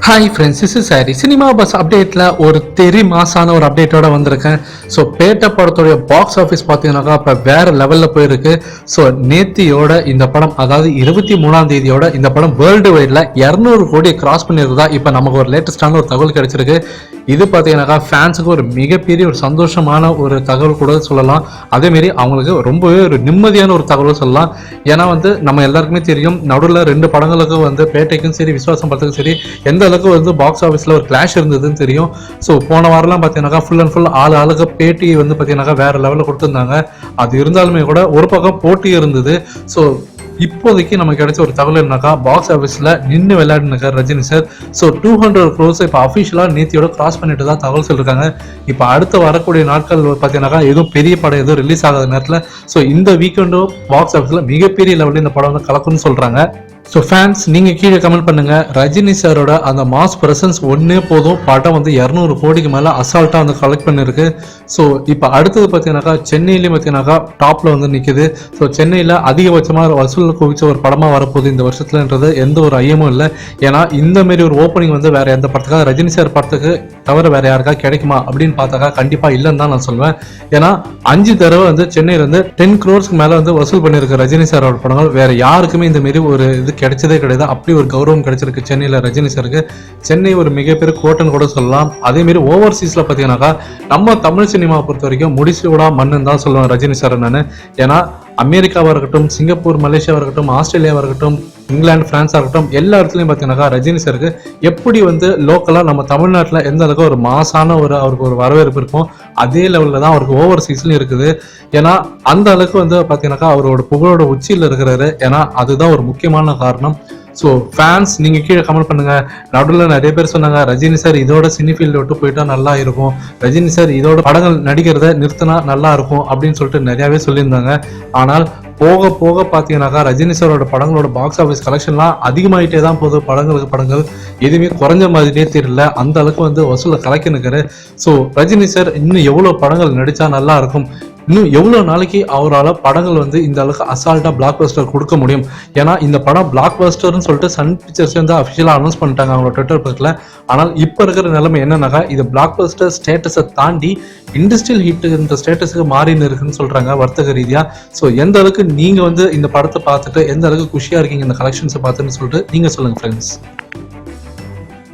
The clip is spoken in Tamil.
Hi friends, this is sorry. Cinema bus அப்டேட்டில் ஒரு மாசான ஒரு அப்டேட்டோட வந்திருக்கேன். ஸோ பேட்ட படத்துடைய பாக்ஸ் ஆஃபீஸ் பார்த்தீங்கன்னாக்கா இப்போ வேற லெவலில் போயிருக்கு. ஸோ நேத்தியோட இந்த படம், அதாவது 23ஆம் தேதியோட இந்த படம் வேர்ல்டு வைடில் 200 கோடி கிராஸ் பண்ணியிருந்தா இப்போ நமக்கு ஒரு லேட்டஸ்டான ஒரு தகவல் கிடைச்சிருக்கு. இது பார்த்தீங்கன்னாக்கா ஃபேன்ஸுக்கு ஒரு மிகப்பெரிய ஒரு சந்தோஷமான ஒரு தகவல் கூட சொல்லலாம். அதேமாரி அவங்களுக்கு ரொம்பவே ஒரு நிம்மதியான ஒரு தகவல் சொல்லலாம். ஏன்னா நம்ம எல்லாருக்குமே தெரியும், நடுவில் 2 படங்களுக்கு பேட்டைக்கும் சரி விஸ்வாசம் படத்துக்கும் சரி எந்த அளவுக்கு பாக்ஸ் ஆஃபீஸில் ஒரு கிளாஷ் இருந்ததுன்னு தெரியும். ஸோ போன வாரம்லாம் பார்த்தீங்கன்னாக்கா ஃபுல் அண்ட் ஃபுல் ஆளுக்கு பேட்டி பார்த்தீங்கன்னாக்கா வேற லெவலில் கொடுத்துருந்தாங்க. அது இருந்தாலுமே கூட ஒரு பக்கம் போட்டி இருந்தது. ஸோ இப்போதைக்கு நமக்கு கிடைச்ச ஒரு தகவல் என்னக்கா, பாக்ஸ் ஆஃபீஸில் நின்று விளையாடினார் ரஜினி சார். ஸோ 200 crores இப்போ அஃபிஷியலாக நேத்தியோட கிராஸ் பண்ணிட்டு தான் தகவல் சொல்லியிருக்காங்க. இப்போ அடுத்து வரக்கூடிய நாட்கள் பார்த்தீங்கன்னாக்கா எதுவும் பெரிய படம் எதுவும் ரிலீஸ் ஆகாத நேரத்தில் ஸோ இந்த வீக்கெண்டும் பாக்ஸ் ஆஃபீஸில் மிகப்பெரிய லெவலில் இந்த படம் கலக்குன்னு சொல்கிறாங்க. ஸோ ஃபேன்ஸ் நீங்கள் கீழே கமெண்ட் பண்ணுங்க, ரஜினி சாரோட அந்த மாஸ் பிரசன்ஸ் ஒன்னே போதும் படம் 200 கோடிக்கு மேலே அசால்ட்டாக கலெக்ட் பண்ணிருக்கு. ஸோ இப்போ அடுத்தது பார்த்தீங்கன்னாக்கா சென்னையிலேயும் பார்த்தீங்கன்னாக்கா டாப்பில் நிற்குது. ஸோ சென்னையில் அதிகபட்சமாக வசூல் குவிச்ச ஒரு படமாக வரப்போகுது இந்த வருஷத்துலன்றது எந்த ஒரு ஐயமும் இல்லை. ஏன்னா இந்த மாரி ஒரு ஓப்பனிங் வேற எந்த படத்துக்காக, ரஜினி சார் படத்துக்கு தவிர வேற யாருக்கா கிடைக்குமா அப்படின்னு பார்த்தாக்கா கண்டிப்பாக இல்லைன்னு தான் நான் சொல்வேன். ஏன்னா 5 தடவை சென்னையிலேருந்து 10 crores மேலே வசூல் பண்ணியிருக்கு ரஜினி சாரோட படங்கள். வேற யாருக்குமே இந்த மாரி ஒரு இது கிடைச்சதே கிடையாது. அப்படி ஒரு கௌரவம் கிடைச்சிருக்கு சென்னையில் ரஜினி சாருக்கு. சென்னை ஒரு மிகப்பெரிய கோட்டன் கூட சொல்லலாம். அதே மாதிரி ஓவர்சீஸ்ல பார்த்தீங்கன்னாக்கா நம்ம தமிழ் சினிமா பொறுத்த வரைக்கும் முடிசூடா மண்ணுன்னு தான் சொல்லுவேன் ரஜினி சார். நான் ஏன்னா அமெரிக்காவாக இருக்கட்டும், சிங்கப்பூர், மலேசியாவாக இருக்கட்டும், ஆஸ்திரேலியாவாக இருக்கட்டும், இங்கிலாந்து, பிரான்ஸாக இருக்கட்டும், எல்லா இடத்துலையும் பார்த்தீங்கன்னாக்கா ரஜினி சாருக்கு எப்படி லோக்கலாக நம்ம தமிழ்நாட்டில் எந்த அளவுக்கு ஒரு மாசான அவருக்கு ஒரு வரவேற்பு இருக்கும், அதே லெவலில் தான் அவருக்கு ஓவர்சீஸ்லையும் இருக்குது. ஏன்னா அந்த அளவுக்கு பார்த்தீங்கன்னாக்கா அவரோட புகழோட உச்சியில் இருக்கிறாரு. ஏன்னா அதுதான் ஒரு முக்கியமான காரணம். ஸோ ஃபேன்ஸ் நீங்கள் கீழே கமெண்ட் பண்ணுங்க. நடுவில் நிறைய பேர் சொன்னாங்க ரஜினி சார் இதோட சினி ஃபீல்டு விட்டு போயிட்டா நல்லா இருக்கும், ரஜினி சார் இதோட படங்கள் நடிக்கிறத நிறுத்தினா நல்லா இருக்கும் அப்படின்னு சொல்லிட்டு நிறையாவே சொல்லியிருந்தாங்க. ஆனால் போக போக பார்த்தீங்கன்னாக்கா ரஜினி சாரோட படங்களோட பாக்ஸ் ஆஃபீஸ் கலெக்ஷன்லாம் அதிகமாகிட்டே தான் போகுது. படங்கள் எதுவுமே குறைஞ்ச மாதிரியே தெரியல. அந்த அளவுக்கு வசூலை கலக்கினுக்காரு. ஸோ ரஜினி சார் இன்னும் எவ்வளோ படங்கள் நடித்தா நல்லா இருக்கும், இன்னும் எவ்வளோ நாளைக்கு அவரால் படங்கள் இந்த அளவுக்கு அசால்ட்டாக பிளாக் பஸ்டர் கொடுக்க முடியும். ஏன்னா இந்த படம் பிளாக் பஸ்டர்னு சொல்லிட்டு சன் பிக்சர்ஸ் அஃபிஷியலாக அனௌன்ஸ் பண்ணிட்டாங்க அவங்களோட ட்விட்டர் பக்கத்தில். ஆனால் இப்போ இருக்கிற நிலைமை என்னன்னாக்கா, இது பிளாக் பஸ்டர் ஸ்டேட்டஸை தாண்டி இண்டஸ்ட்ரியல் ஹிட் இந்த ஸ்டேட்டஸுக்கு மாறின்னு இருக்குன்னு சொல்கிறாங்க வர்த்தக ரீதியாக. ஸோ எந்த அளவுக்கு நீங்கள் இந்த படத்தை பார்த்துட்டு எந்த அளவுக்கு குஷியாக இருக்கீங்க இந்த கலெக்ஷன்ஸை பார்த்துன்னு சொல்லிட்டு நீங்கள் சொல்லுங்கள் ஃப்ரெண்ட்ஸ்.